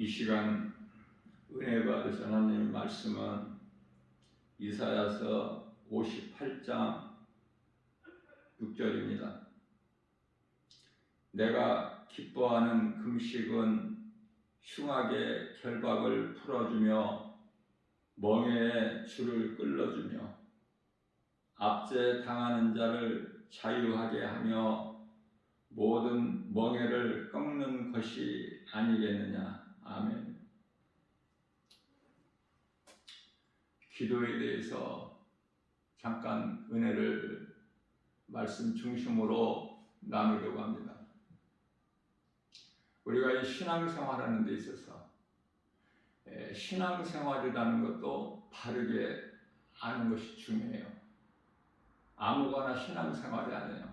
이 시간 은혜 받으신 하나님의 말씀은 이사야서 58장 6절입니다. 내가 기뻐하는 금식은 흉악의 결박을 풀어주며 멍에의 줄을 끌어주며 압제 당하는 자를 자유하게 하며 모든 멍에를 꺾는 것이 아니겠느냐. 아멘. 기도에 대해서 잠깐 은혜를 말씀 중심으로 나누려고 합니다. 우리가 이 신앙생활하는 데 있어서 신앙생활이라는 것도 바르게 아는 것이 중요해요. 아무거나 신앙생활이 아니에요.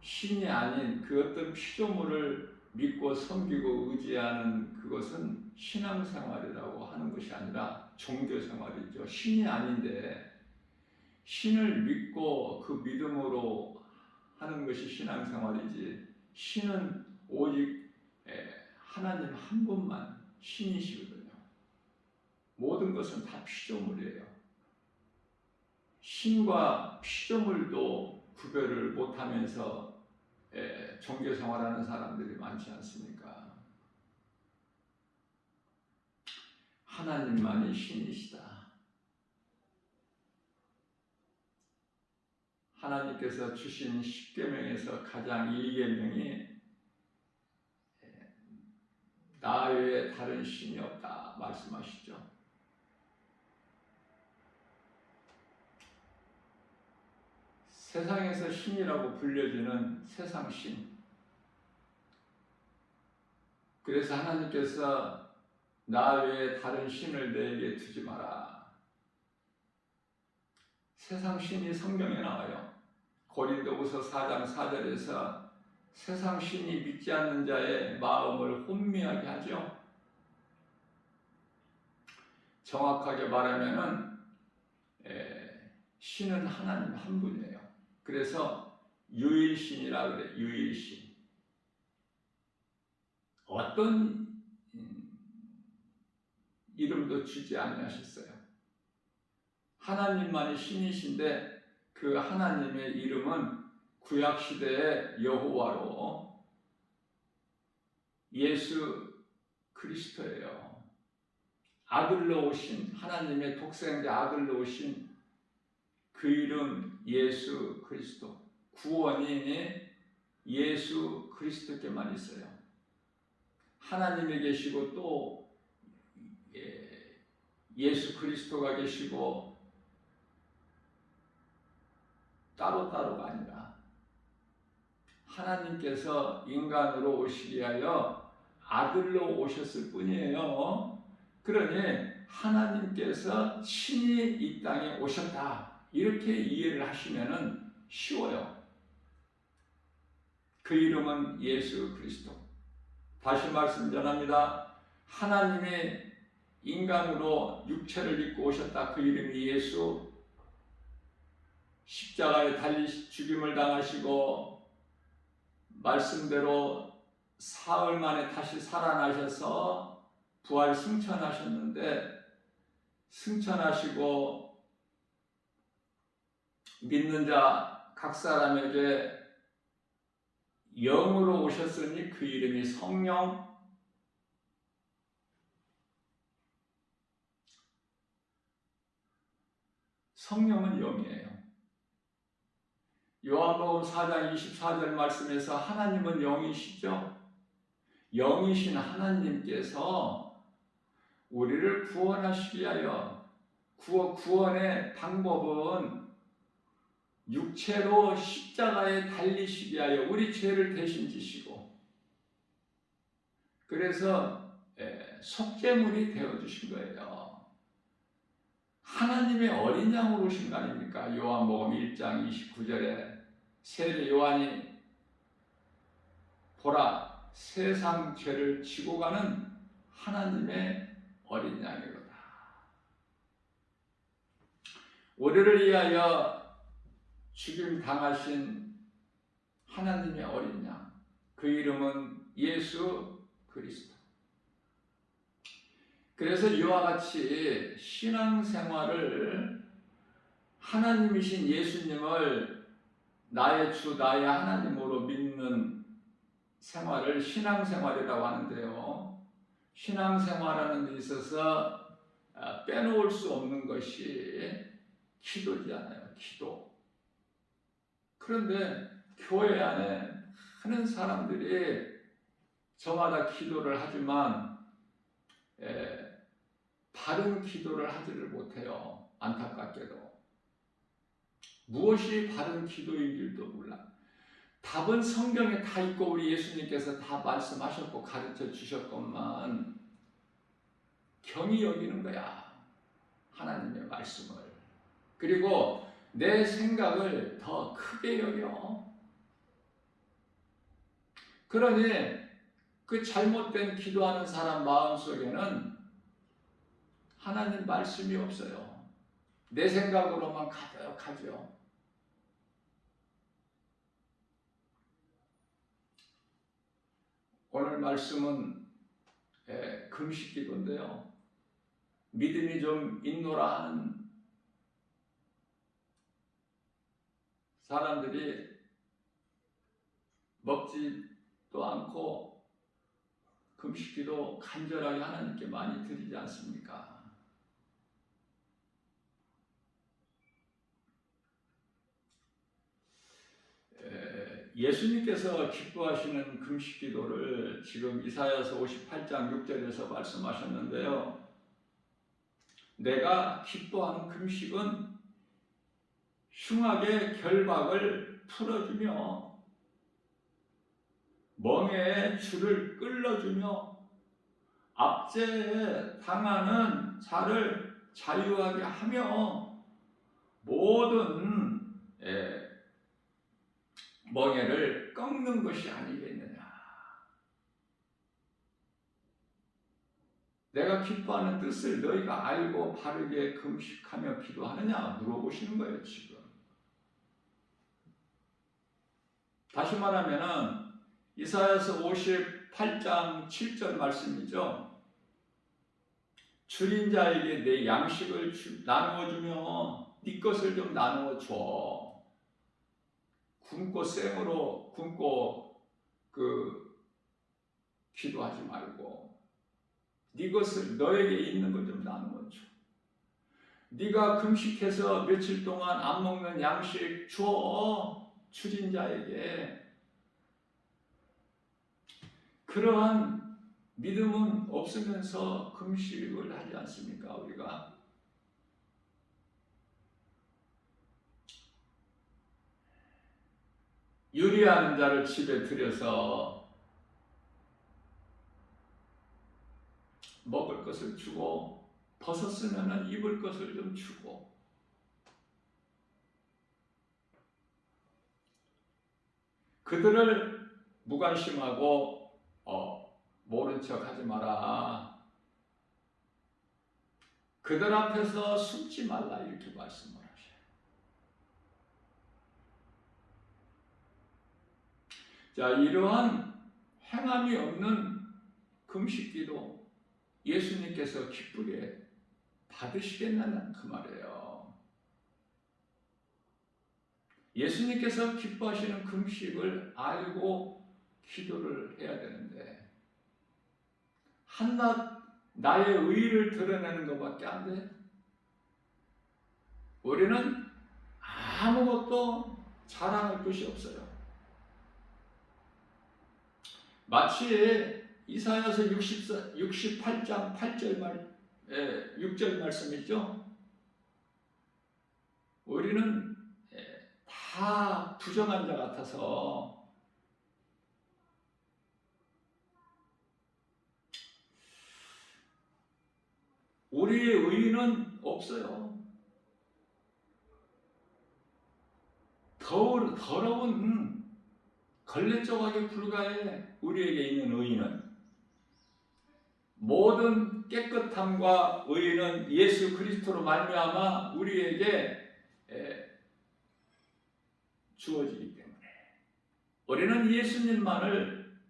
신이 아닌 그 어떤 피조물을 믿고 섬기고 의지하는 그것은 신앙생활이라고 하는 것이 아니라 종교생활이죠. 신이 아닌데 신을 믿고 그 믿음으로 하는 것이 신앙생활이지, 신은 오직 하나님 한 분만 신이시거든요. 모든 것은 다 피조물이에요. 신과 피조물도 구별을 못하면서 종교생활하는 사람들이 많지 않습니까? 하나님만이 신이시다. 하나님께서 주신 십계명에서 가장 1계명이 나 외에 다른 신이 없다 말씀하시죠. 세상에서 신이라고 불려지는 세상 신. 그래서 하나님께서 나 외에 다른 신을 내게 두지 마라. 세상 신이 성경에 나와요. 고린도후서 4장 4절에서 세상 신이 믿지 않는 자의 마음을 혼미하게 하죠. 정확하게 말하면은 신은 하나님 한 분이에요. 그래서 유일신이라 그래. 유일신. 어떤 이름도 주지 아니하셨어요. 하나님만이 신이신데 그 하나님의 이름은 구약시대의 여호와로 예수 그리스도예요. 아들로 오신, 하나님의 독생자 아들로 오신 그 이름 예수 그리스도. 구원이 예수 그리스도께만 있어요. 하나님이 계시고 또 예수 그리스도가 계시고 따로따로가 아니라 하나님께서 인간으로 오시기 위하여 아들로 오셨을 뿐이에요. 그러니 하나님께서 친히 이 땅에 오셨다, 이렇게 이해를 하시면은 쉬워요. 그 이름은 예수 그리스도. 다시 말씀 전합니다. 하나님의 인간으로 육체를 입고 오셨다. 그 이름이 예수. 십자가에 달리 죽임을 당하시고 말씀대로 사흘 만에 다시 살아나셔서 부활 승천하셨는데, 승천하시고 믿는 자 각 사람에게 영으로 오셨으니 그 이름이 성령. 성령은 영이에요. 요한복음 4장 24절 말씀에서 하나님은 영이시죠. 영이신 하나님께서 우리를 구원하시기 위하여, 구원의 방법은 육체로 십자가에 달리시기 위하여 우리 죄를 대신 지시고, 그래서 속죄물이 되어주신 거예요. 하나님의 어린 양으로 오신 거 아닙니까? 요한복음 1장 29절에 세례 요한이 보라, 세상 죄를 지고 가는 하나님의 어린 양이로다. 우리를 위하여 죽임 당하신 하나님의 어린 양, 그 이름은 예수 그리스도. 그래서 이와 같이 신앙생활을 하나님이신 예수님을 나의 주, 나의 하나님으로 믿는 생활을 신앙생활이라고 하는데요. 신앙생활하는 데 있어서 빼놓을 수 없는 것이 기도잖아요. 기도. 그런데 교회 안에 많은 사람들이 저마다 기도를 하지만 바른 기도를 하지를 못해요. 안타깝게도. 무엇이 바른 기도인 줄도 몰라. 답은 성경에 다 있고 우리 예수님께서 다 말씀하셨고 가르쳐 주셨건만 경히 여기는 거야. 하나님의 말씀을. 그리고 내 생각을 더 크게 여겨. 그러니 그 잘못된 기도하는 사람 마음속에는 하나님 말씀이 없어요. 내 생각으로만 가득하죠. 오늘 말씀은 금식 기도인데요. 믿음이 좀 있노라 하는 사람들이 먹지도 않고 금식 기도 간절하게 하나님께 많이 드리지 않습니까? 예수님께서 기뻐하시는 금식 기도를 지금 이사야서 58장 6절에서 말씀하셨는데요. 내가 기뻐하는 금식은 흉악의 결박을 풀어주며 멍에의 줄을 끌어주며 압제에 당하는 자를 자유하게 하며 모든 멍에를 꺾는 것이 아니겠느냐. 내가 기뻐하는 뜻을 너희가 알고 바르게 금식하며 기도하느냐 물어보시는 거예요. 지금 다시 말하면 이사야서 58장 7절 말씀이죠. 줄인 자에게 내 양식을 나누어주며 네 것을 좀 나누어줘. 굶고 생으로 굶고 기도하지 말고 네 것을 너에게 있는 것 좀 나누어줘. 네가 금식해서 며칠 동안 안 먹는 양식 줘. 줄인 자에게. 그러한 믿음은 없으면서 금식을 하지 않습니까? 우리가 유리하는 자를 집에 들여서 먹을 것을 주고 벗었으면 입을 것을 좀 주고 그들을 무관심하고 모른 척 하지 마라. 그들 앞에서 숨지 말라 이렇게 말씀을 하셔요. 자, 이러한 행함이 없는 금식기도 예수님께서 기쁘게 받으시겠냐는 그 말이에요. 예수님께서 기뻐하시는 금식을 알고 기도를 해야 되는데 한낱 나의 의의를 드러내는 것밖에 안 돼. 우리는 아무것도 자랑할 것이 없어요. 마치 이사야서 68장 6절 말씀이죠. 우리는 다 부정한 자 같아서 우리의 의의는 없어요. 더러운 걸레 조각에 불과해. 우리에게 있는 의의는 모든 깨끗함과 의의는 예수 그리스도로 말미암아 우리에게 주어지기 때문에 우리는 예수님만을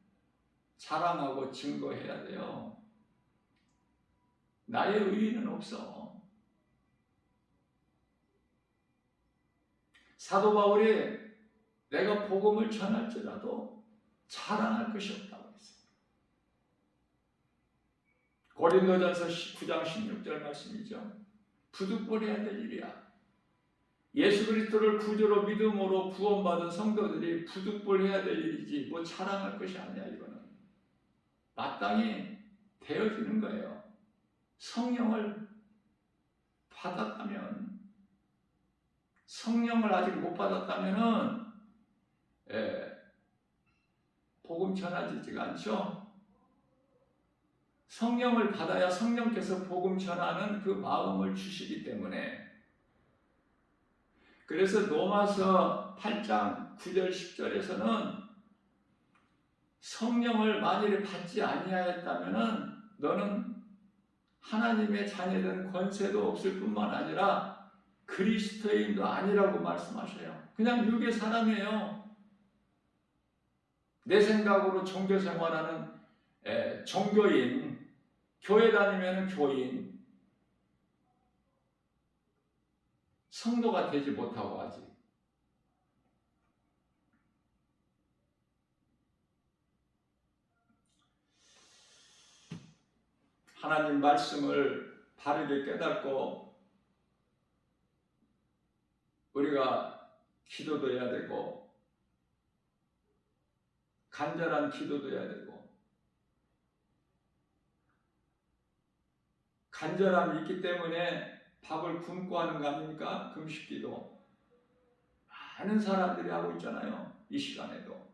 자랑하고 증거해야 돼요. 나의 의의는 없어. 사도 바울이 내가 복음을 전할지라도 자랑할 것이 없다고 했어요. 고린도전서 9장 16절 말씀이죠. 부득불해야 될 일이야. 예수 그리스도를 구주로 믿음으로 구원받은 성도들이 부득불해야 될 일이지 뭐 자랑할 것이 아니야. 이거는 마땅히 되어지는 거예요. 성령을 받았다면, 성령을 아직 못 받았다면은 복음 전하지가 않죠. 성령을 받아야 성령께서 복음 전하는 그 마음을 주시기 때문에. 그래서 로마서 8장 9절 10절에서는 성령을 만일에 받지 아니하였다면은 너는 하나님의 자녀된 권세도 없을 뿐만 아니라 그리스도인도 아니라고 말씀하셔요. 그냥 육의 사람이에요. 내 생각으로 종교 생활하는 종교인, 교회 다니면 교인, 성도가 되지 못하고 아직. 하나님 말씀을 바르게 깨닫고 우리가 기도도 해야 되고 간절한 기도도 해야 되고 간절함이 있기 때문에 밥을 굶고 하는 거 아닙니까? 금식기도 많은 사람들이 하고 있잖아요. 이 시간에도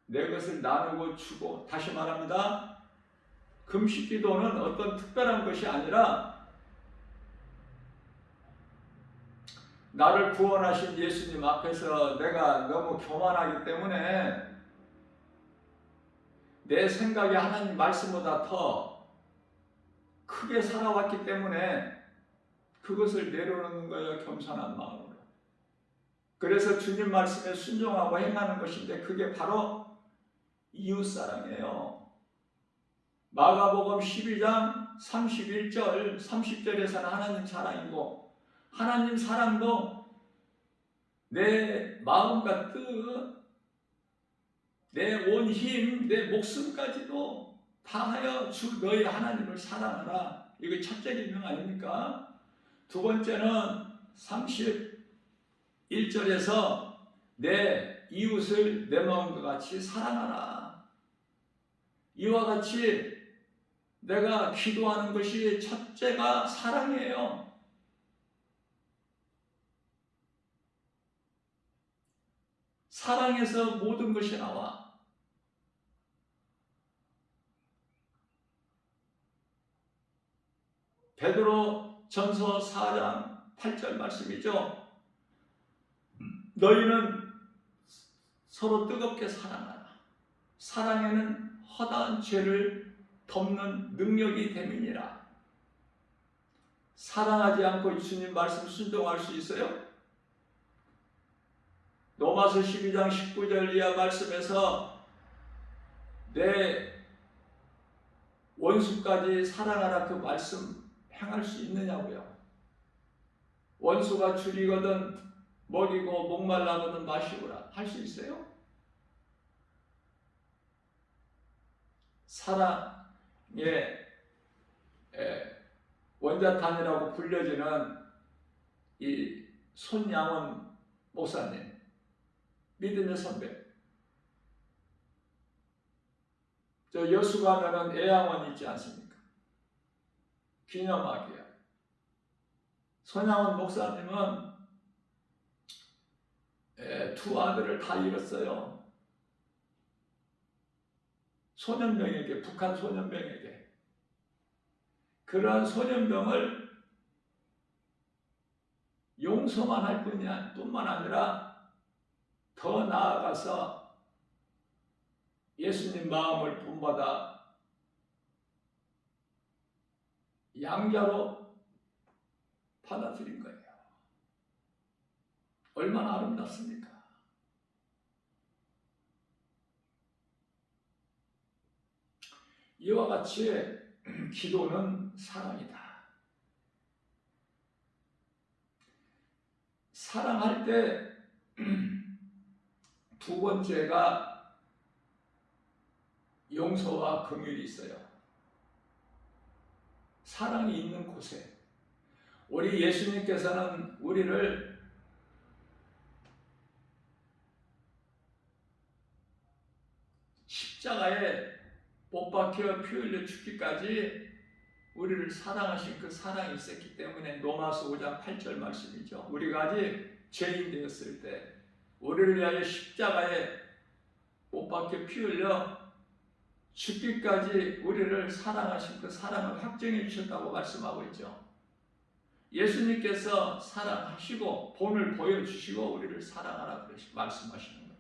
내 것을 나누고 주고, 다시 말합니다. 금식기도는 어떤 특별한 것이 아니라 나를 구원하신 예수님 앞에서 내가 너무 교만하기 때문에 내 생각이 하나님 말씀보다 더 크게 살아왔기 때문에 그것을 내려놓는 거예요. 겸손한 마음으로. 그래서 주님 말씀에 순종하고 행하는 것인데 그게 바로 이웃사랑이에요. 마가복음 12장 31절 30절에서는 하나님 사랑이고, 하나님 사랑도 내 마음과 뜻, 내 온 힘, 내 목숨까지도 다하여 주 너희 하나님을 사랑하라. 이거 첫째 계명 아닙니까? 두 번째는 31절에서 내 이웃을 내 마음과 같이 사랑하라. 이와 같이 내가 기도하는 것이 첫째가 사랑이에요. 사랑에서 모든 것이 나와. 베드로 전서 4장 8절 말씀이죠. 너희는 서로 뜨겁게 사랑하라. 사랑에는 허다한 죄를 덮는 능력이 됨이니라. 사랑하지 않고 주님 말씀 순종할 수 있어요? 로마서 12장 19절 이하 말씀에서 내 원수까지 사랑하라 그 말씀 행할 수 있느냐고요. 원수가 줄이거든 먹이고 목말라거든 마시고라 할 수 있어요? 사랑의 원자탄이라고 불려지는 이 손양원 목사님, 믿음의 선배. 저 여수 가면은 애양원 있지 않습니까? 기념하기야. 손양원 목사님은 두 아들을 다 잃었어요. 소년병에게, 북한 소년병에게. 그러한 소년병을 용서만 할 뿐만 아니라 더 나아가서 예수님 마음을 본받아 양자로 받아들인 거예요. 얼마나 아름답습니까? 이와 같이 기도는 사랑이다. 사랑할 때 두 번째가 용서와 긍휼이 있어요. 사랑이 있는 곳에 우리 예수님께서는 우리를 십자가에 못 박혀 피 흘려 죽기까지 우리를 사랑하신 그 사랑이 있었기 때문에 로마서 5장 8절 말씀이죠. 우리가 아직 죄인 되었을 때 우리를 위하여 십자가에 못 박혀 피 흘려 죽기까지 우리를 사랑하신 그 사랑을 확정해 주셨다고 말씀하고 있죠. 예수님께서 사랑하시고 본을 보여주시고 우리를 사랑하라 말씀하시는 거예요.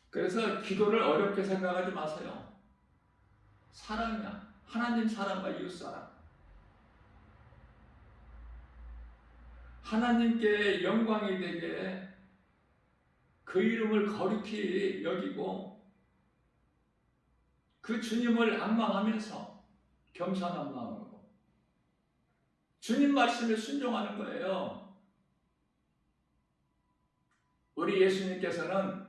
그래서 기도를 어렵게 생각하지 마세요. 사랑이야. 하나님 사랑과 이웃 사랑. 하나님께 영광이 되게 그 이름을 거룩히 여기고 그 주님을 앙망하면서 겸손한 마음으로 주님 말씀에 순종하는 거예요. 우리 예수님께서는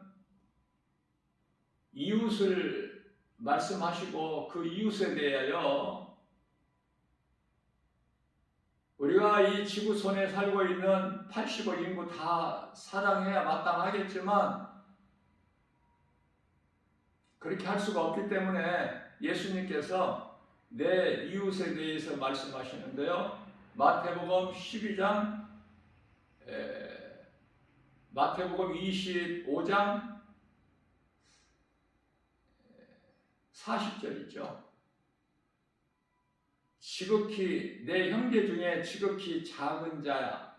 이웃을 말씀하시고 그 이웃에 대하여 우리가 이 지구촌에 살고 있는 80억 인구 다 사랑해야 마땅하겠지만 그렇게 할 수가 없기 때문에 예수님께서 내 이웃에 대해서 말씀하시는데요. 마태복음 12장 마태복음 25장 40절 있죠. 지극히 내 형제 중에 지극히 작은 자야.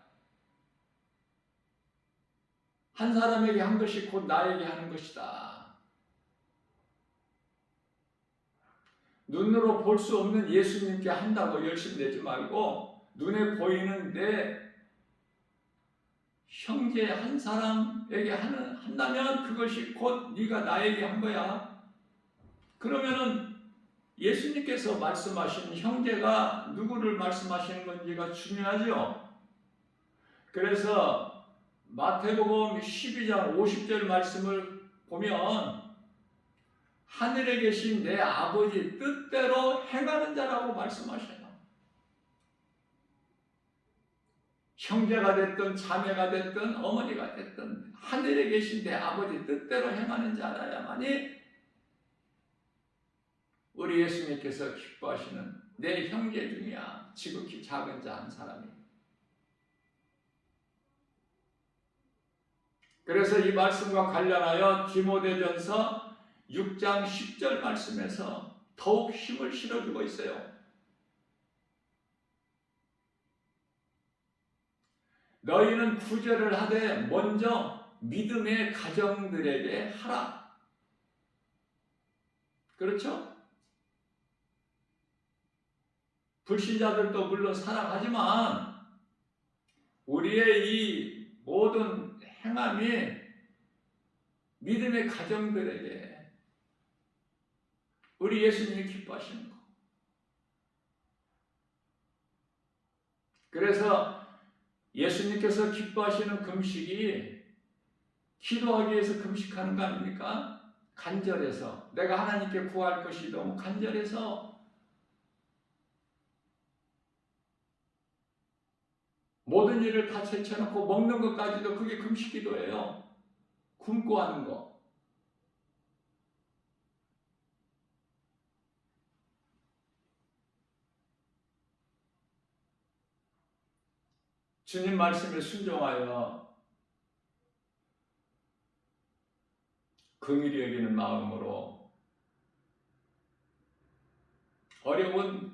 한 사람에게 한 것이 곧 나에게 하는 것이다. 눈으로 볼 수 없는 예수님께 한다고 열심히 내지 말고 눈에 보이는 내 형제 한 사람에게 한다면 그것이 곧 네가 나에게 한 거야. 그러면은 예수님께서 말씀하신 형제가 누구를 말씀하시는 건지가 중요하죠. 그래서 마태복음 12장 50절 말씀을 보면 하늘에 계신 내 아버지 뜻대로 행하는 자라고 말씀하셔요. 형제가 됐든 자매가 됐든 어머니가 됐든 하늘에 계신 내 아버지 뜻대로 행하는 자라야만이 우리 예수님께서 기뻐하시는 내 형제 중이야 지극히 작은 자 한 사람이. 그래서 이 말씀과 관련하여 디모데전서 6장 10절 말씀에서 더욱 힘을 실어주고 있어요. 너희는 구제를 하되 먼저 믿음의 가정들에게 하라. 그렇죠? 불신자들도 물론 사랑하지만 우리의 이 모든 행함이 믿음의 가정들에게 우리 예수님이 기뻐하시는 거. 그래서 예수님께서 기뻐하시는 금식이 기도하기 위해서 금식하는 거 아닙니까? 간절해서 내가 하나님께 구할 것이 너무 간절해서 모든 일을 다 제쳐놓고 먹는 것까지도 그게 금식기도예요. 굶고 하는 거. 주님 말씀에 순종하여 긍휼히 여기는 마음으로 어려운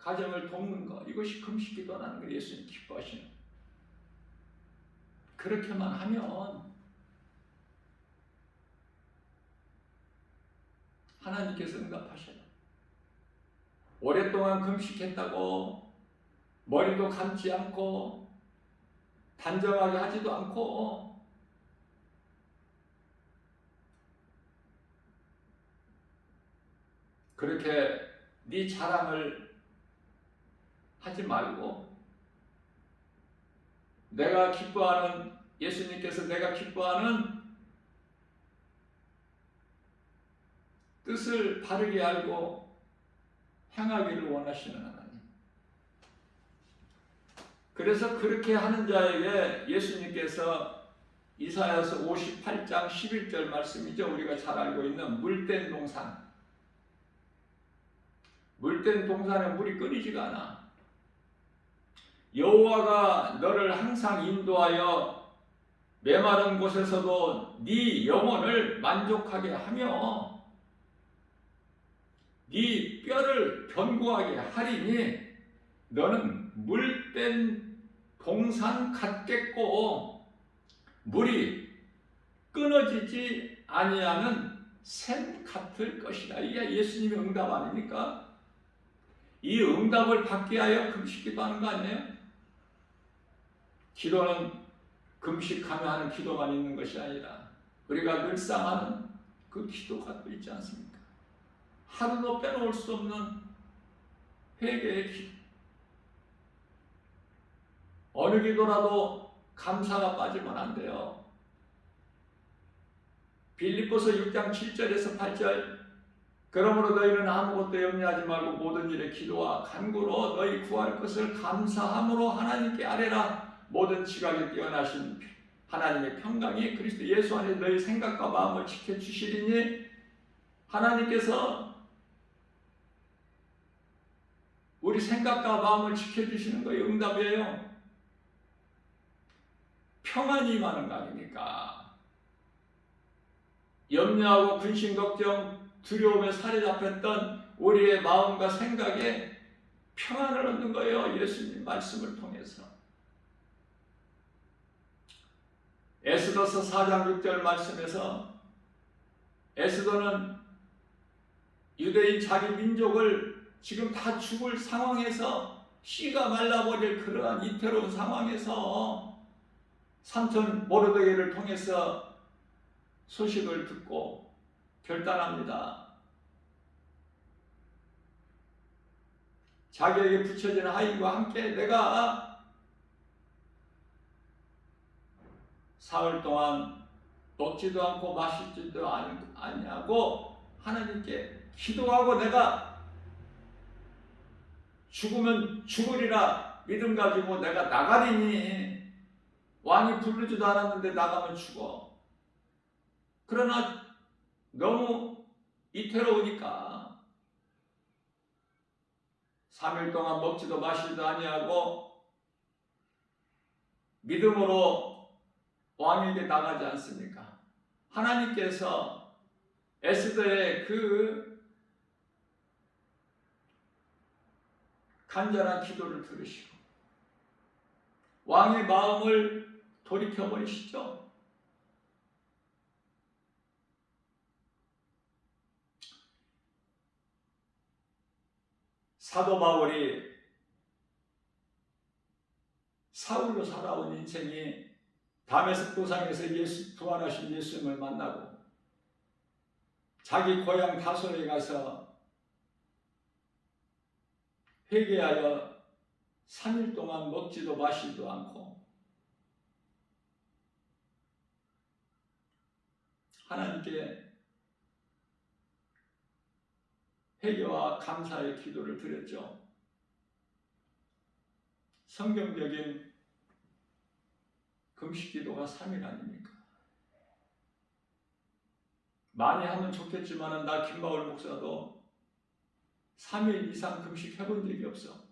가정을 돕는 것, 이것이 금식기도라는 걸 예수님 기뻐하시는. 그렇게만 하면 하나님께서 응답하셔요. 오랫동안 금식했다고 머리도 감지 않고 단정하게 하지도 않고 그렇게 네 자랑을 하지 말고 내가 기뻐하는 예수님께서 내가 기뻐하는 뜻을 바르게 알고 행하기를 원하시는 하나님. 그래서 그렇게 하는 자에게 예수님께서 이사야서 58장 11절 말씀이죠. 우리가 잘 알고 있는 물된 동산. 물된 동산에 물이 끊이지가 않아. 여호와가 너를 항상 인도하여 메마른 곳에서도 네 영혼을 만족하게 하며 네 뼈를 견고하게 하리니 너는 물된 동산 같겠고 물이 끊어지지 아니하는 샘 같을 것이다. 이게 예수님의 응답 아닙니까? 이 응답을 받기 위하여 금식기도 하는 거 아니에요? 기도는 금식하며 하는 기도만 있는 것이 아니라 우리가 늘상 하는 그 기도가 또 있지 않습니까? 하루도 빼놓을 수 없는 회개의 기도. 어느 기도라도 감사가 빠지면 안 돼요. 빌립보서 6장 7절에서 8절 그러므로 너희는 아무것도 염려하지 말고 모든 일에 기도와 간구로 너희 구할 것을 감사함으로 하나님께 아뢰라. 모든 지각에 뛰어나신 하나님의 평강이 그리스도 예수 안에 너희 생각과 마음을 지켜주시리니 하나님께서 우리 생각과 마음을 지켜주시는 거예요. 응답이에요. 평안이 임하는 거 아닙니까? 염려하고 근심 걱정 두려움에 사로잡혔던 우리의 마음과 생각에 평안을 얻는 거예요. 예수님 말씀을 통해서. 에스더서 4장 6절 말씀에서 에스더는 유대인 자기 민족을 지금 다 죽을 상황에서 씨가 말라버릴 그러한 이태로운 상황에서 삼촌 모르드게를 통해서 소식을 듣고 결단합니다. 자기에게 붙여진 하인과 함께 내가 사흘 동안 먹지도 않고 마시지도 아니하고 하나님께 기도하고 내가 죽으면 죽으리라 믿음 가지고 내가 나가리니 왕이 부르지도 않았는데 나가면 죽어. 그러나 너무 이태로우니까 3일 동안 먹지도 마시지도 아니하고 믿음으로 왕에게 나가지 않습니까? 하나님께서 에스더의 그 간절한 기도를 들으시고 왕의 마음을 돌이켜버리시죠. 사도 바울이 사울로 살아온 인생이 다메섹 도상에서 부활하신 예수님을 만나고 자기 고향 다소에 가서 회개하여 3일 동안 먹지도 마시지도 않고 하나님께 회개와 감사의 기도를 드렸죠. 성경적인 금식기도가 3일 아닙니까? 많이 하면 좋겠지만 나 김바울 목사도 3일 이상 금식해본 적이 없어.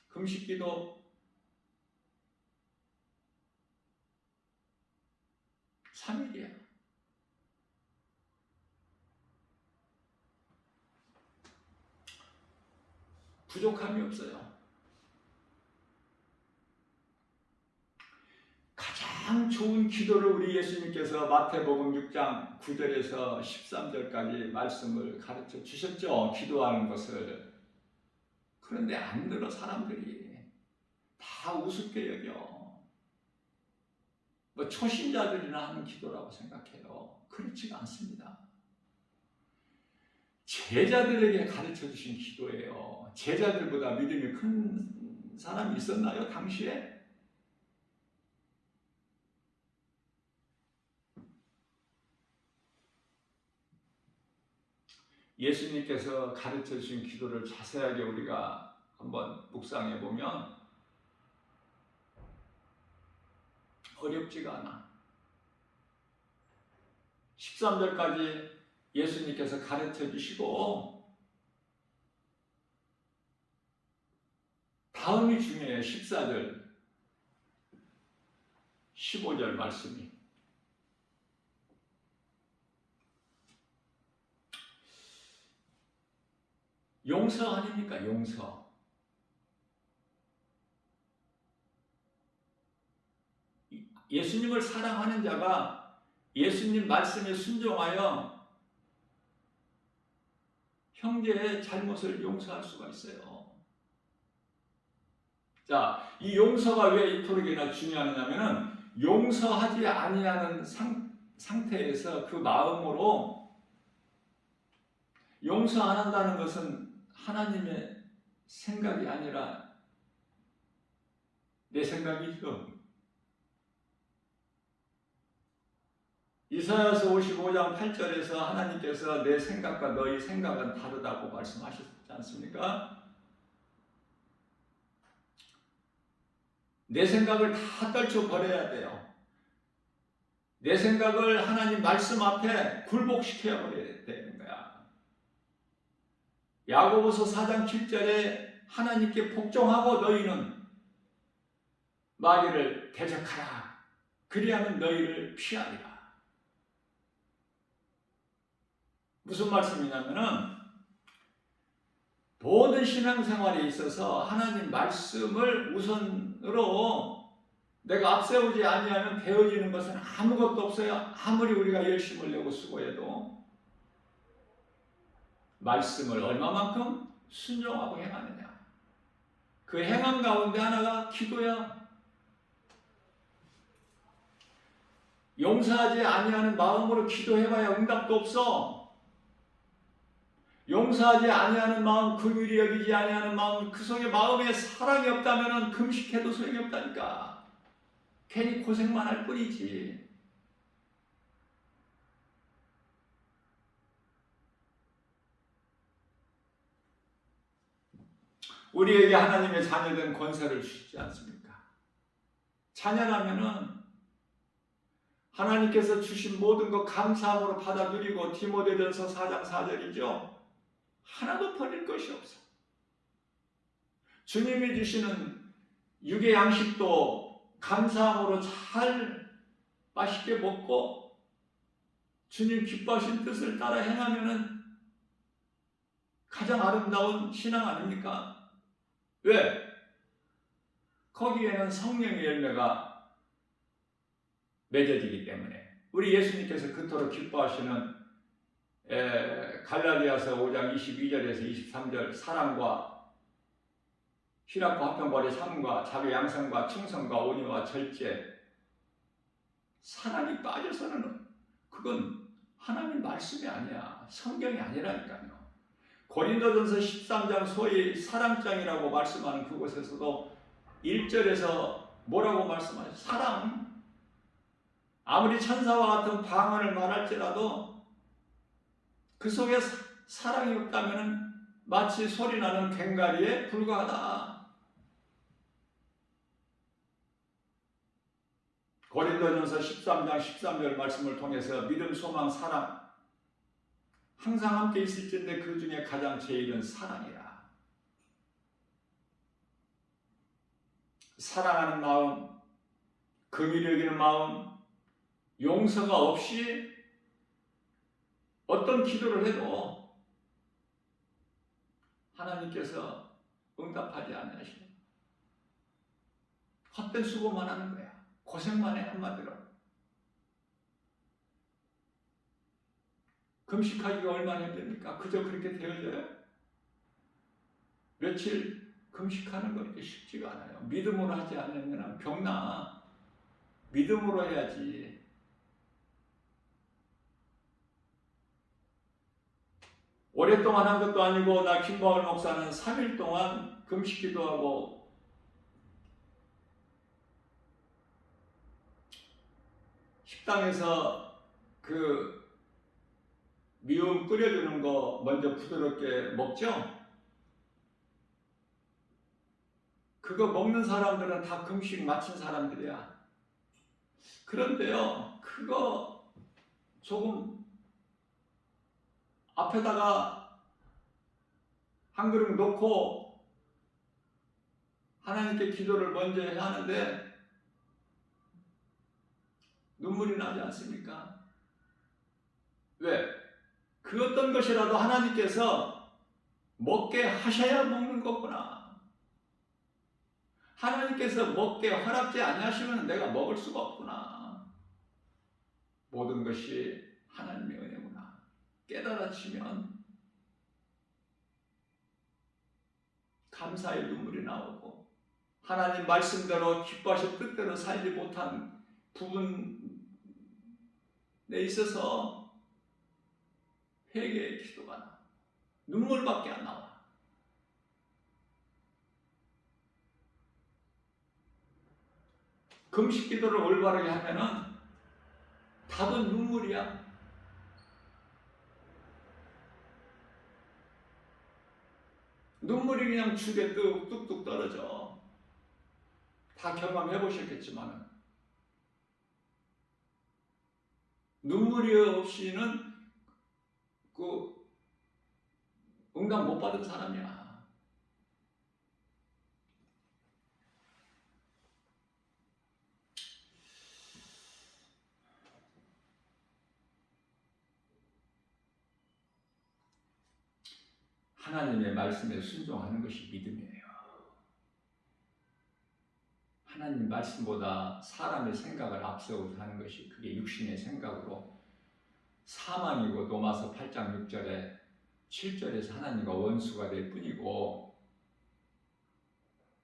금식기도 3일이야. 부족함이 없어요. 가장 좋은 기도를 우리 예수님께서 마태복음 6장 9절에서 13절까지 말씀을 가르쳐 주셨죠. 기도하는 것을. 그런데 안 들어 사람들이. 다 우습게 여겨. 뭐 초신자들이나 하는 기도라고 생각해요. 그렇지가 않습니다. 제자들에게 가르쳐 주신 기도예요. 제자들보다 믿음이 큰 사람이 있었나요? 당시에? 예수님께서 가르쳐 주신 기도를 자세하게 우리가 한번 묵상해 보면 어렵지가 않아. 13절까지 예수님께서 가르쳐 주시고 다음이 중요해요. 14절 15절 말씀이 용서 아닙니까? 용서. 예수님을 사랑하는 자가 예수님 말씀에 순종하여 형제의 잘못을 용서할 수가 있어요. 자, 이 용서가 왜 이토록이나 중요하냐면은 용서하지 아니하는 상태에서 그 마음으로 용서 안 한다는 것은 하나님의 생각이 아니라 내 생각이죠. 이사야서 55장 8절에서 하나님께서 내 생각과 너희 생각은 다르다고 말씀하셨지 않습니까? 내 생각을 다 떨쳐버려야 돼요. 내 생각을 하나님 말씀 앞에 굴복시켜버려야 되는 거야. 야고보서 4장 7절에 하나님께 복종하고 너희는 마귀를 대적하라. 그리하면 너희를 피하리라. 무슨 말씀이냐면은 모든 신앙생활에 있어서 하나님 말씀을 우선으로 내가 앞세우지 아니하면 되어지는 것은 아무것도 없어요. 아무리 우리가 열심을 내고 수고해도 말씀을 얼마만큼 순종하고 행하느냐. 그 행함 가운데 하나가 기도야. 용서하지 아니하는 마음으로 기도해봐야 응답도 없어. 용서하지 아니하는 마음, 긍휼히 여기지 아니하는 마음, 그 속에 마음에 사랑이 없다면 금식해도 소용이 없다니까. 괜히 고생만 할 뿐이지. 우리에게 하나님의 자녀된 권세를 주시지 않습니까? 자녀라면은 하나님께서 주신 모든 것 감사함으로 받아 누리고 디모데전서 4장 4절이죠. 하나도 버릴 것이 없어. 주님이 주시는 육의 양식도 감사함으로 잘 맛있게 먹고 주님 기뻐하신 뜻을 따라 행하면은 가장 아름다운 신앙 아닙니까? 왜? 거기에는 성령의 열매가 맺어지기 때문에. 우리 예수님께서 그토록 기뻐하시는 갈라디아서 5장 22절에서 23절 사랑과 희락과 화평과 참음과 자비 양성과 충성과 온유와 절제. 사랑이 빠져서는 그건 하나님 말씀이 아니야. 성경이 아니라니까요. 고린도전서 13장 소위 사랑장이라고 말씀하는 그곳에서도 1절에서 뭐라고 말씀하죠? 사랑. 아무리 천사와 같은 방언을 말할지라도 그 속에 사랑이 없다면 마치 소리나는 괭가리에 불과하다. 고린도전서 13장 13절 말씀을 통해서 믿음, 소망, 사랑 항상 함께 있을진데 그 중에 가장 제일은 사랑이라. 사랑하는 마음, 긍휼히 여기는 마음, 용서가 없이 어떤 기도를 해도 하나님께서 응답하지 않으시네. 헛된 수고만 하는 거야. 고생만 해. 한마디로. 금식하기가 얼마나 힘듭니까? 그저 그렇게 되어져요? 며칠 금식하는 거 이렇게 쉽지가 않아요. 믿음으로 하지 않으면 병나. 믿음으로 해야지. 오랫동안 한 것도 아니고 나 김바울 목사는 3일 동안 금식 기도하고 식당에서 그 미음 끓여주는 거 먼저 부드럽게 먹죠? 그거 먹는 사람들은 다 금식 마친 사람들이야. 그런데요, 그거 조금 앞에다가 한 그릇 놓고 하나님께 기도를 먼저 해야 하는데 눈물이 나지 않습니까? 왜? 그 어떤 것이라도 하나님께서 먹게 하셔야 먹는 거구나. 하나님께서 먹게 허락지 아니하시면 내가 먹을 수가 없구나. 모든 것이 하나님의 은혜구나. 깨달아지면 감사의 눈물이 나오고 하나님 말씀대로 기뻐하신 뜻대로 살지 못한 부분에 있어서 회개의 기도가 나. 눈물밖에 안 나와. 금식 기도를 올바르게 하면은 답은 눈물이야. 눈물이 그냥 죽에 뚝뚝 떨어져. 다 경험해 보셨겠지만 눈물이 없이는 그 응답 못 받은 사람이야. 하나님의 말씀에 순종하는 것이 믿음이에요. 하나님 말씀보다 사람의 생각을 앞세워서 하는 것이 그게 육신의 생각으로 사망이고 로마서 8장 6절에 7절에서 하나님과 원수가 될 뿐이고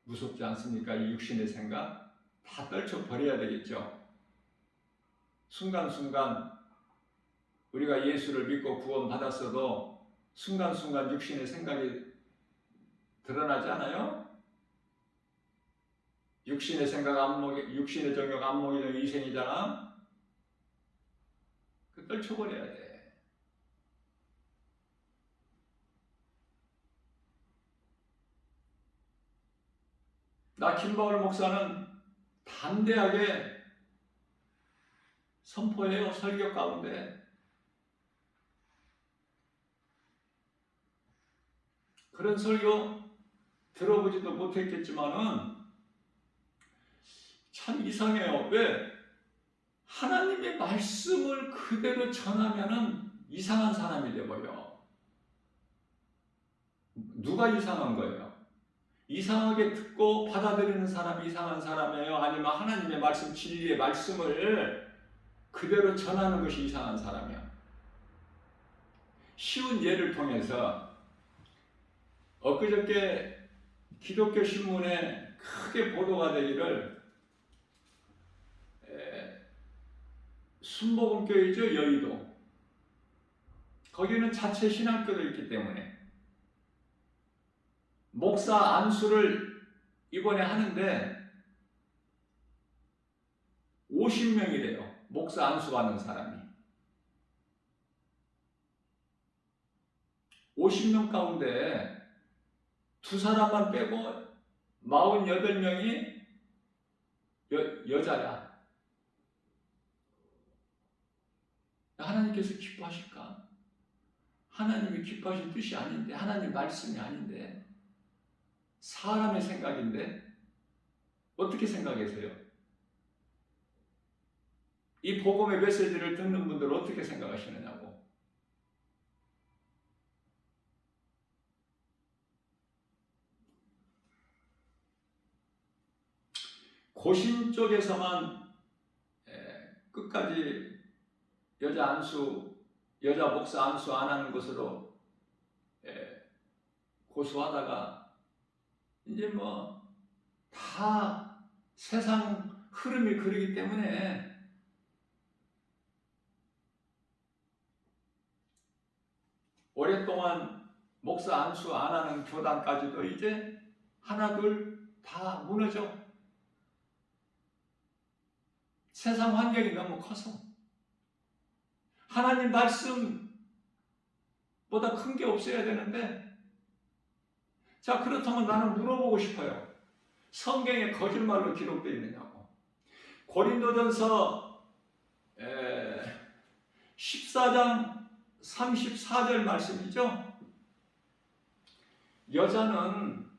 무섭지 않습니까? 이 육신의 생각 다 떨쳐버려야 되겠죠. 순간순간 우리가 예수를 믿고 구원받았어도 순간순간 육신의 생각이 드러나지 않아요? 육신의 생각 안목이, 육신의 정욕 안목이 되는 이생이잖아. 그 떨쳐버려야 돼. 나 김바울 목사는 담대하게 선포해요. 설교 가운데. 그런 설교 들어보지도 못했겠지만은 참 이상해요. 왜? 하나님의 말씀을 그대로 전하면은 이상한 사람이 되어버려. 누가 이상한 거예요? 이상하게 듣고 받아들이는 사람이 이상한 사람이에요? 아니면 하나님의 말씀, 진리의 말씀을 그대로 전하는 것이 이상한 사람이야? 쉬운 예를 통해서 엊그저께 기독교 신문에 크게 보도가 되기를 순복음교회죠, 여의도. 거기는 자체 신학교도 있기 때문에 목사 안수를 이번에 하는데 50명이래요. 목사 안수하는 사람이. 50명 가운데 두 사람만 빼고 48명이 여자야. 하나님께서 기뻐하실까? 하나님이 기뻐하실 뜻이 아닌데, 하나님 말씀이 아닌데, 사람의 생각인데, 어떻게 생각하세요? 이 복음의 메시지를 듣는 분들 어떻게 생각하시느냐고. 고신 쪽에서만 끝까지 여자 목사 안수 안 하는 것으로 고수하다가 이제 뭐 다 세상 흐름이 그러기 때문에 오랫동안 오랫동안 목사 안수 안 하는 교단까지도 이제 하나둘 다 무너져. 세상 환경이 너무 커서. 하나님 말씀보다 큰 게 없어야 되는데, 자, 그렇다면 나는 물어보고 싶어요. 성경에 거짓말로 기록되어 있느냐고. 고린도전서 14장 34절 말씀이죠. 여자는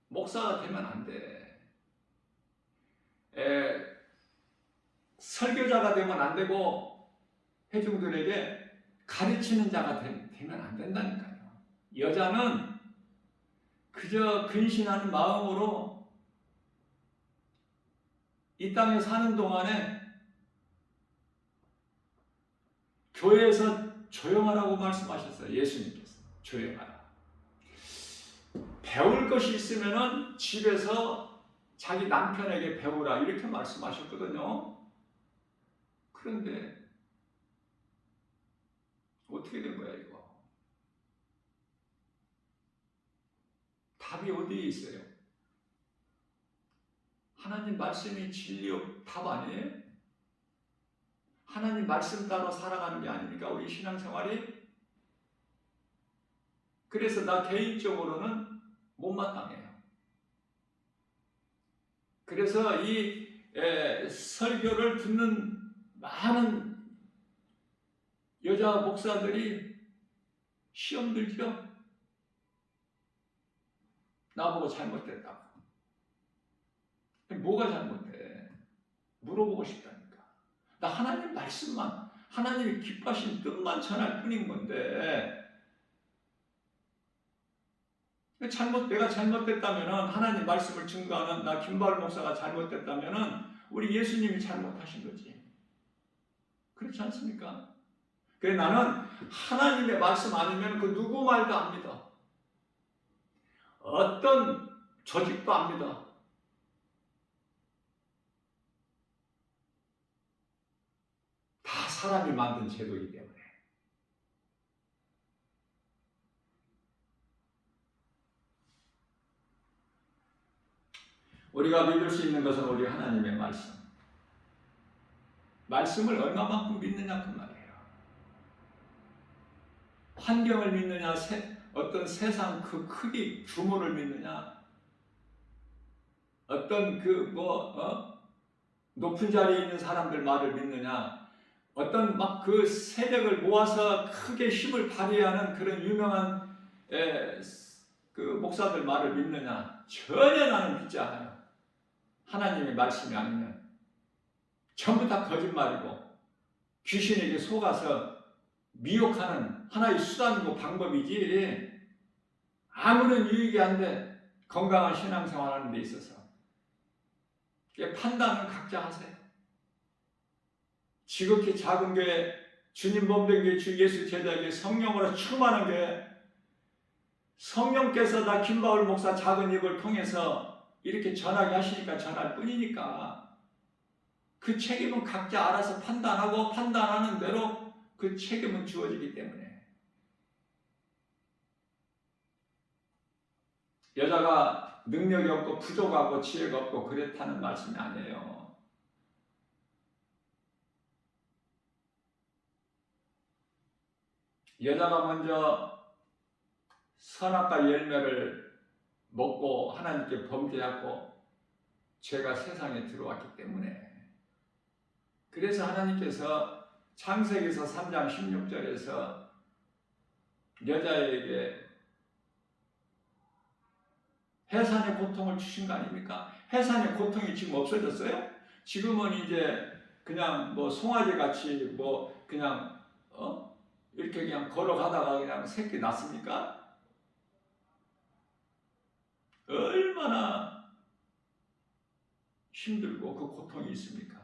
목사가 되면 안 돼. 설교자가 되면 안 되고 회중들에게 가르치는 자가 되면 안 된다니까요. 여자는 그저 근신하는 마음으로 이 땅에 사는 동안에 교회에서 조용하라고 말씀하셨어요. 예수님께서 조용하라. 배울 것이 있으면은 집에서 자기 남편에게 배우라 이렇게 말씀하셨거든요. 그런데 어떻게 된 거야 이거? 답이 어디에 있어요? 하나님 말씀이 진리 답 아니에요? 하나님 말씀 따로 살아가는 게 아닙니까? 우리 신앙생활이? 그래서 나 개인적으로는 못마땅해요. 그래서 이 설교를 듣는 많은 여자 목사들이 시험 들죠? 나보고 잘못됐다고. 뭐가 잘못돼? 물어보고 싶다니까. 나 하나님 말씀만, 하나님이 기뻐하신 뜻만 전할 뿐인 건데, 내가 잘못됐다면, 하나님 말씀을 증거하는 나 김바울 목사가 잘못됐다면, 우리 예수님이 잘못하신 거지. 그렇지 않습니까? 그래 나는 하나님의 말씀 아니면 그 누구 말도 안 믿어. 어떤 조직도 안 믿어. 다 사람이 만든 제도이기 때문에. 우리가 믿을 수 있는 것은 우리 하나님의 말씀. 말씀을 얼마만큼 믿느냐 그 말이에요. 환경을 믿느냐, 어떤 세상 그 크기, 규모를 믿느냐, 어떤 높은 자리에 있는 사람들 말을 믿느냐, 어떤 막 그 세력을 모아서 크게 힘을 발휘하는 그런 유명한 그 목사들 말을 믿느냐, 전혀 나는 믿지 않아요. 하나님의 말씀이 아니면 전부 다 거짓말이고 귀신에게 속아서 미혹하는 하나의 수단이고 방법이지 아무런 유익이 안 돼. 건강한 신앙생활하는 데 있어서 판단은 각자 하세요. 지극히 작은 게 주님 몸된 게 주 예수 제자에게 성령으로 충만한 게 성령께서 나 김바울 목사 작은 입을 통해서 이렇게 전하게 하시니까 전할 뿐이니까 그 책임은 각자 알아서 판단하고 판단하는 대로 그 책임은 주어지기 때문에 여자가 능력이 없고 부족하고 지혜가 없고 그렇다는 말씀이 아니에요. 여자가 먼저 선악과 열매를 먹고 하나님께 범죄하고 죄가 세상에 들어왔기 때문에 그래서 하나님께서 창세기서 3장 16절에서 여자에게 해산의 고통을 주신 거 아닙니까? 해산의 고통이 지금 없어졌어요? 지금은 이제 그냥 뭐 송아지 같이 뭐 그냥 이렇게 그냥 걸어가다가 그냥 새끼 낳습니까? 얼마나 힘들고 그 고통이 있습니까?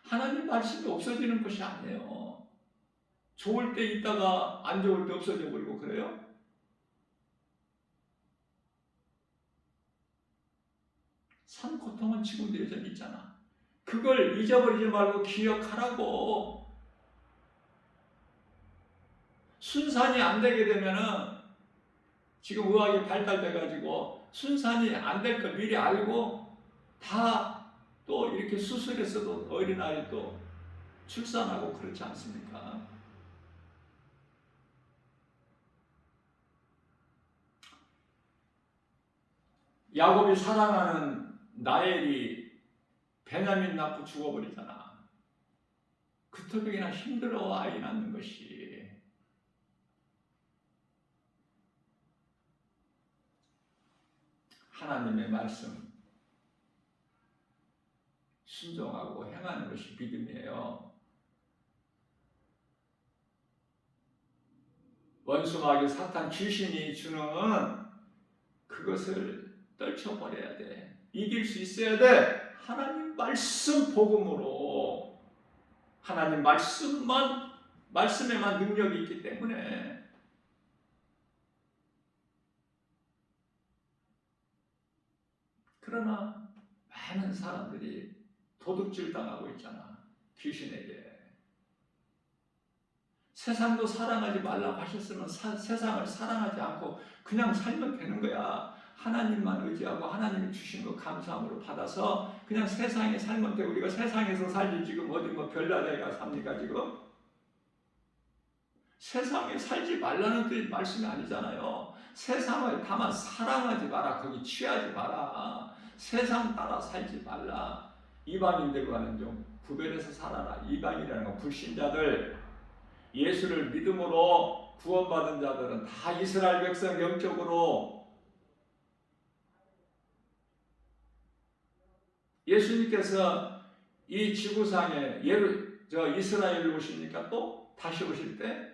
하나님 말씀이 없어지는 것이 아니에요. 좋을 때 있다가 안 좋을 때 없어져 버리고 그래요? 산 고통은 지금도 여전히 있잖아. 그걸 잊어버리지 말고 기억하라고. 순산이 안 되게 되면은 지금 의학이 발달돼 가지고 순산이 안 될 걸 미리 알고 다 또 이렇게 수술했어도 어린아이 또 출산하고 그렇지 않습니까? 야곱이 사랑하는 라헬이 베냐민 낳고 죽어버리잖아. 그토록이나 힘들어 아이 낳는 것이. 하나님의 말씀 순종하고 행하는 것이 믿음이에요. 원수 마귀 사탄 귀신이 주는 그것을 떨쳐버려야 돼. 이길 수 있어야 돼. 하나님 말씀 복음으로, 하나님 말씀에만 능력이 있기 때문에. 그러나 많은 사람들이 도둑질 당하고 있잖아. 귀신에게. 세상도 사랑하지 말라고 하셨으면 세상을 사랑하지 않고 그냥 살면 되는 거야. 하나님만 의지하고 하나님이 주신 거 감사함으로 받아서 그냥 세상에 살면 돼. 우리가 세상에서 살지 지금 어디 뭐 별나라에 가 삽니까 지금? 세상에 살지 말라는 그 말씀이 아니잖아요. 세상을 다만 사랑하지 마라. 거기 취하지 마라. 세상 따라 살지 말라. 이방인들과는 좀 구별해서 살아라. 이방이라는 건 불신자들, 예수를 믿음으로 구원받은 자들은 다 이스라엘 백성 영적으로 예수님께서 이 지구상에 이스라엘로 오십니까? 또 다시 오실 때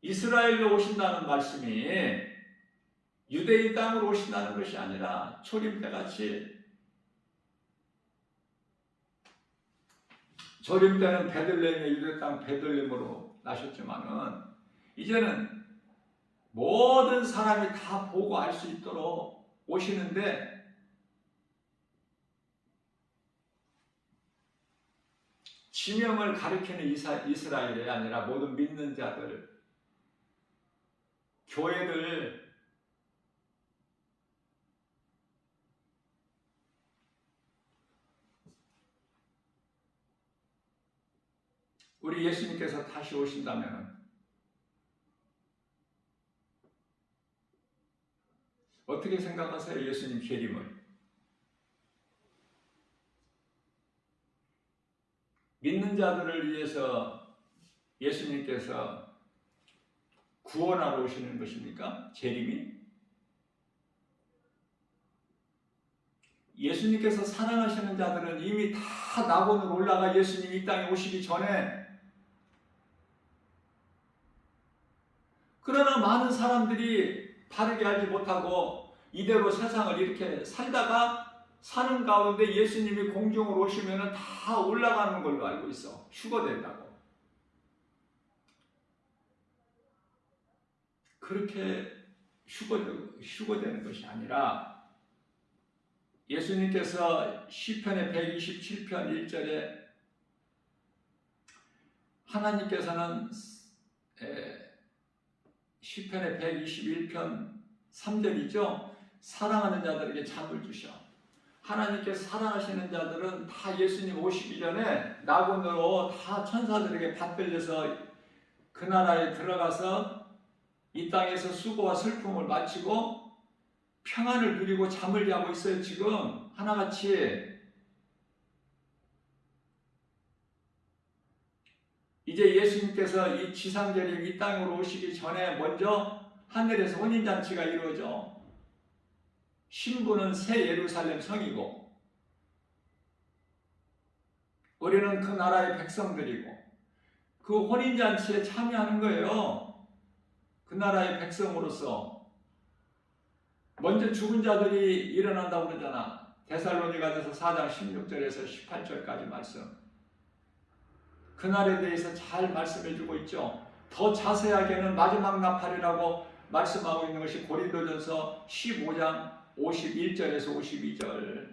이스라엘로 오신다는 말씀이 유대인 땅으로 오신다는 것이 아니라 초림 때같이, 초림 때는 베들레헴의 유대 땅 베들레헴으로 나셨지만은 이제는 모든 사람이 다 보고 알 수 있도록 오시는데, 지명을 가리키는 이스라엘이 아니라 모든 믿는 자들, 교회들, 우리 예수님께서 다시 오신다면 어떻게 생각하세요? 예수님 재림을. 믿는 자들을 위해서 예수님께서 구원하러 오시는 것입니까? 재림이? 예수님께서 사랑하시는 자들은 이미 다 낙원으로 올라가 예수님 이 땅에 오시기 전에, 그러나 많은 사람들이 바르게 알지 못하고 이대로 세상을 이렇게 살다가 사는 가운데 예수님이 공중으로 오시면 다 올라가는 걸로 알고 있어. 휴거된다고. 그렇게 휴거되는 것이 아니라 예수님께서 시편의 127편 1절에 하나님께서는 시편의 121편 3절이죠. 사랑하는 자들에게 잠을 주셔. 하나님께서 사랑하시는 자들은 다 예수님 오시기 전에 낙원으로 다 천사들에게 받들려서 그 나라에 들어가서 이 땅에서 수고와 슬픔을 마치고 평안을 누리고 잠을 자고 있어요. 지금 하나같이. 이제 예수님께서 이 지상재림 이 땅으로 오시기 전에 먼저 하늘에서 혼인잔치가 이루어져. 신부는 새 예루살렘 성이고 우리는 그 나라의 백성들이고 그 혼인잔치에 참여하는 거예요. 그 나라의 백성으로서. 먼저 죽은 자들이 일어난다고 그러잖아. 데살로니가서 4장 16절에서 18절까지 말씀. 그날에 대해서 잘 말씀해주고 있죠. 더 자세하게는 마지막 나팔이라고 말씀하고 있는 것이 고린도전서 15장 51절에서 52절.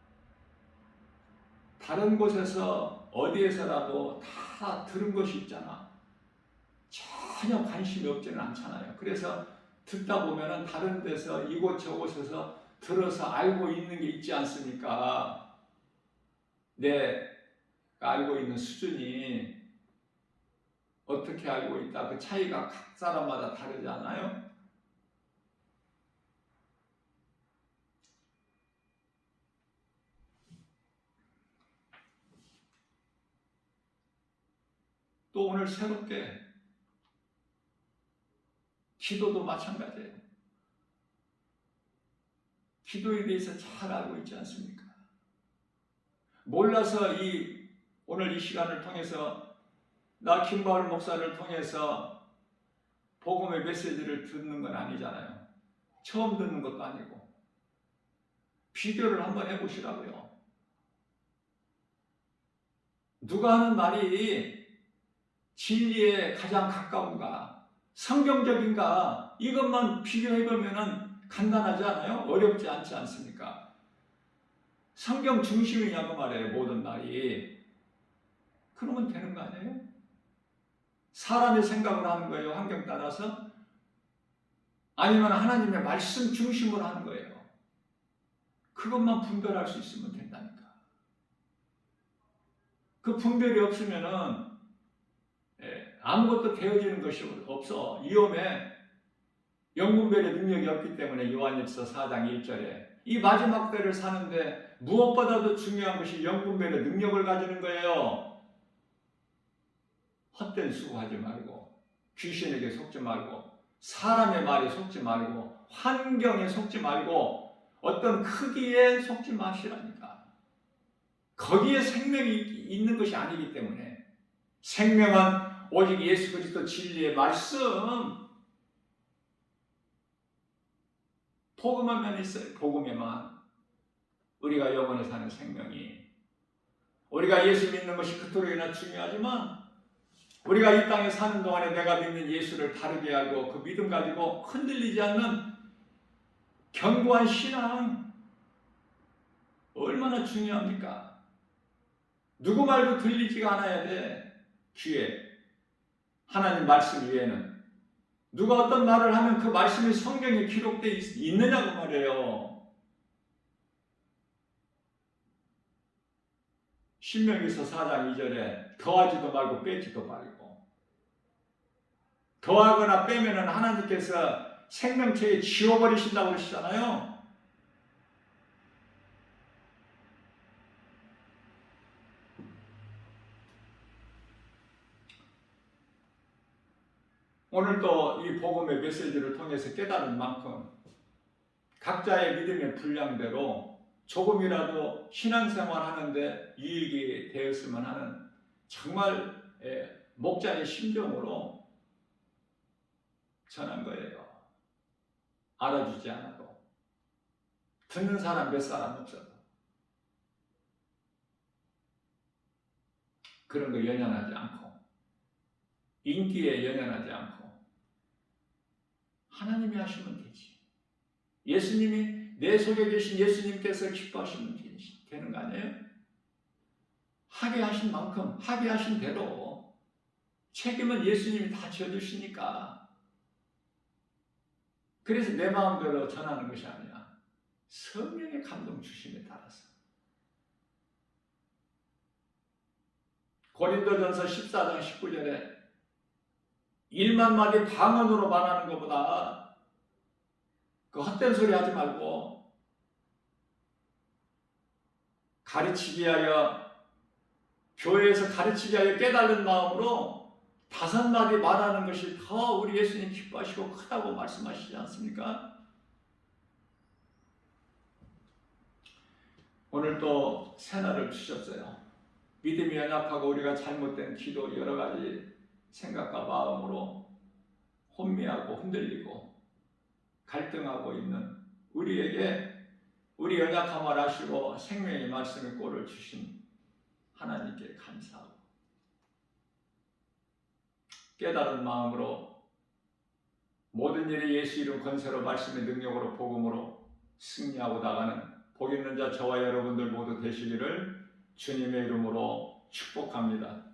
다른 곳에서 어디에서라도 다 들은 것이 있잖아. 전혀 관심이 없지는 않잖아요. 그래서 듣다 보면은 다른 데서 이곳 저곳에서 들어서 알고 있는 게 있지 않습니까? 내가 알고 있는 수준이 어떻게 알고 있다. 그 차이가 각 사람마다 다르지 않아요? 또 오늘 새롭게 기도도 마찬가지예요. 기도에 대해서 잘 알고 있지 않습니까? 몰라서 오늘 이 시간을 통해서 나 김바울 목사를 통해서 복음의 메시지를 듣는 건 아니잖아요. 처음 듣는 것도 아니고. 비교를 한번 해보시라고요. 누가 하는 말이 진리에 가장 가까운가, 성경적인가, 이것만 비교해보면 간단하지 않아요? 어렵지 않지 않습니까? 성경 중심이냐고 말해요, 모든 말이. 그러면 되는 거 아니에요? 사람의 생각을 하는 거예요, 환경 따라서? 아니면 하나님의 말씀 중심으로 하는 거예요. 그것만 분별할 수 있으면 된다니까. 그 분별이 없으면은 아무것도 되어지는 것이 없어. 위험해. 영분별의 능력이 없기 때문에 요한일서 4장 1절에 이 마지막 때를 사는데 무엇보다도 중요한 것이 영분별의 능력을 가지는 거예요. 헛된 수고하지 말고, 귀신에게 속지 말고, 사람의 말에 속지 말고, 환경에 속지 말고, 어떤 크기에 속지 마시라니까. 거기에 생명이 있는 것이 아니기 때문에. 생명은 오직 예수 그리스도 진리의 말씀, 복음에만 있어요. 복음에만. 우리가 영원히 사는 생명이. 우리가 예수 믿는 것이 그토록이나 중요하지만 우리가 이 땅에 사는 동안에 내가 믿는 예수를 바르게 알고 그 믿음 가지고 흔들리지 않는 견고한 신앙 얼마나 중요합니까? 누구 말도 들리지가 않아야 돼. 귀에. 하나님 말씀 위에는. 누가 어떤 말을 하면 그 말씀이 성경에 기록되어 있느냐고 말해요. 신명기서 4장 2절에 더하지도 말고 빼지도 말고. 더하거나 빼면은 하나님께서 생명체에 지워버리신다고 그러시잖아요. 오늘도 이 복음의 메시지를 통해서 깨달은 만큼 각자의 믿음의 분량대로 조금이라도 신앙생활 하는데 유익이 되었으면 하는 정말 목자의 심정으로 전한 거예요. 알아주지 않아도. 듣는 사람 몇 사람 없어도. 그런 거 연연하지 않고 인기에 연연하지 않고 하나님이 하시면 되지. 예수님이 내 속에 계신 예수님께서 기뻐하시면 되는 거 아니에요? 하게 하신 만큼 하게 하신 대로 책임은 예수님이 다 져주시니까. 그래서 내 마음대로 전하는 것이 아니라 성령의 감동 주심에 따라서. 고린도전서 14장 19절에 1만 마디 방언으로 말하는 것보다 그 헛된 소리 하지 말고 가르치기 위하여, 교회에서 가르치기 위하여 깨달은 마음으로 5마디 말하는 것이 더 우리 예수님 기뻐하시고 크다고 말씀하시지 않습니까? 오늘 또 새날을 주셨어요. 믿음이 연약하고 우리가 잘못된 기도 여러 가지 생각과 마음으로 혼미하고 흔들리고 갈등하고 있는 우리에게 우리 연약함을 아시고 생명의 말씀의 꼴을 주신 하나님께 감사하고 깨달은 마음으로 모든 일이 예수 이름 권세로 말씀의 능력으로 복음으로 승리하고 나가는 복 있는 자 저와 여러분들 모두 되시기를 주님의 이름으로 축복합니다.